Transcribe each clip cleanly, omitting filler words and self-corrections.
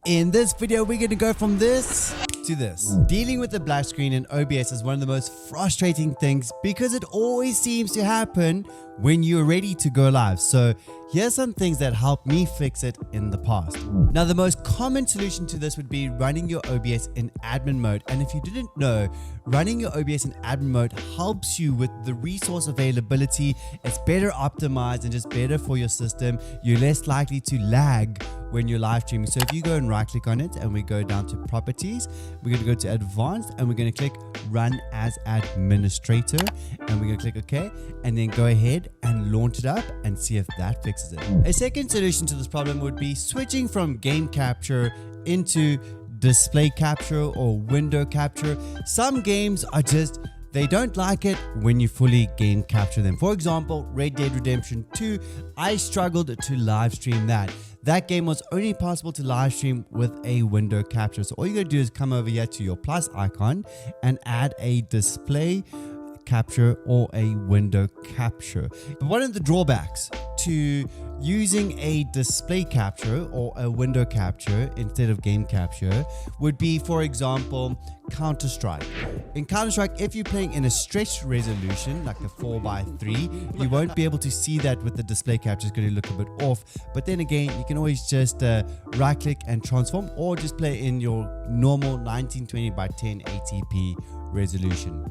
In this video, we're going to go from this to this. Dealing with the black screen in OBS is one of the most frustrating things because it always seems to happen when you're ready to go live. So here's some things that helped me fix it in the past. Now, the most common solution to this would be running your OBS in admin mode. And if you didn't know, running your OBS in admin mode helps you with the resource availability. It's better optimized and just better for your system. You're less likely to lag when you're live streaming. So if you go and right click on it and we go down to properties, we're going to go to advanced and we're going to click run as administrator and we're going to click OK and then go ahead and launch it up and see if that fixes it. A second solution to this problem would be switching from game capture into display capture or window capture. Some games are just, they don't like it when you fully game capture them. For example, Red Dead Redemption 2, I struggled to live stream that. That game was only possible to live stream with a window capture. So all you gotta do is come over here to your plus icon and add a display capture or a window capture. But one of the drawbacks to using a display capture or a window capture instead of game capture would be, for example, Counter-Strike. In Counter-Strike, if you're playing in a stretched resolution like a 4:3, you won't be able to see that with the display capture. It's going to look a bit off. But then again, you can always just right click and transform or just play in your normal 1920x1080p resolution.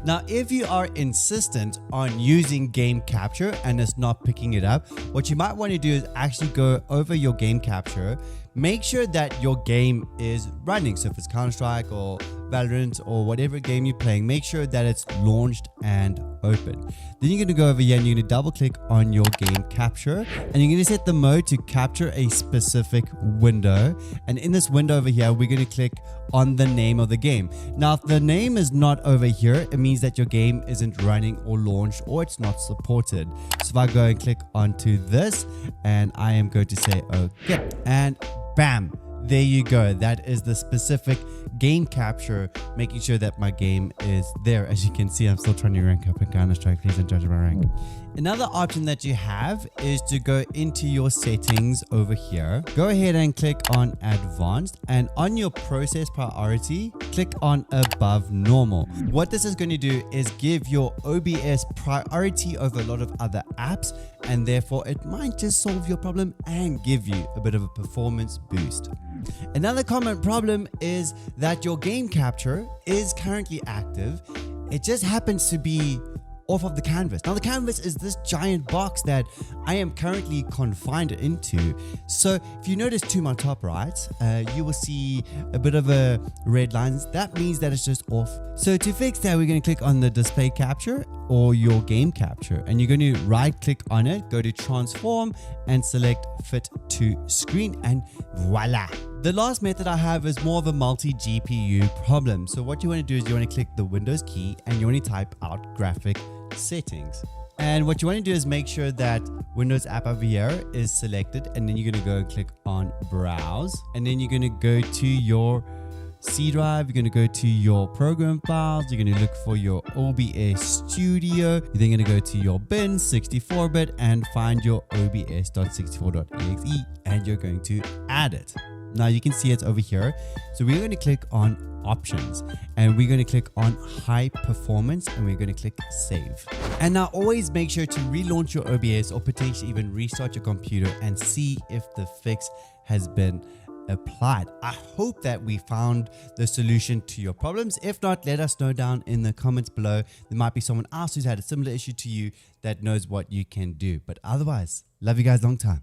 Now, if you are insistent on using game capture and it's not picking it up, what you might want to do is actually go over your game capture, make sure that your game is running. So if it's Counter-Strike or Valorant or whatever game you're playing, make sure that it's launched and open. Then you're going to go over here and you're going to double click on your game capture and you're going to set the mode to capture a specific window. And in this window over here, we're going to click on the name of the game. Now, if the name is not over here, it means that your game isn't running or launched or it's not supported. So if I go and click onto this and I am going to say okay, and bam, there you go. That is the specific game capture, making sure that my game is there. As you can see, I'm still trying to rank up in Counter-Strike. Please don't judge my rank. Another option that you have is to go into your settings over here. Go ahead and click on advanced and on your process priority, click on above normal. What this is going to do is give your OBS priority over a lot of other apps, and therefore it might just solve your problem and give you a bit of a performance boost. Another common problem is that your game capture is currently active. It just happens to be off of the canvas. Now the canvas is this giant box that I am currently confined into. So if you notice to my top right, you will see a bit of a red line. That means that it's just off. So to fix that, we're going to click on the display capture or your game capture and you're going to right click on it, go to transform and select fit to screen and voila. The last method I have is more of a multi-GPU problem. So what you want to do is you want to click the Windows key and you want to type out graphic settings. And what you want to do is make sure that Windows app over here is selected and then you're going to go and click on browse and then you're going to go to your C drive, you're going to go to your program files, you're going to look for your OBS studio, you're then going to go to your bin 64-bit and find your obs.64.exe and you're going to add it. Now you can see it's over here. So we're going to click on options and we're going to click on high performance and we're going to click save. And now always make sure to relaunch your OBS or potentially even restart your computer and see if the fix has been applied. I hope that we found the solution to your problems. If not, let us know down in the comments below. There might be someone else who's had a similar issue to you that knows what you can do. But otherwise, love you guys long time.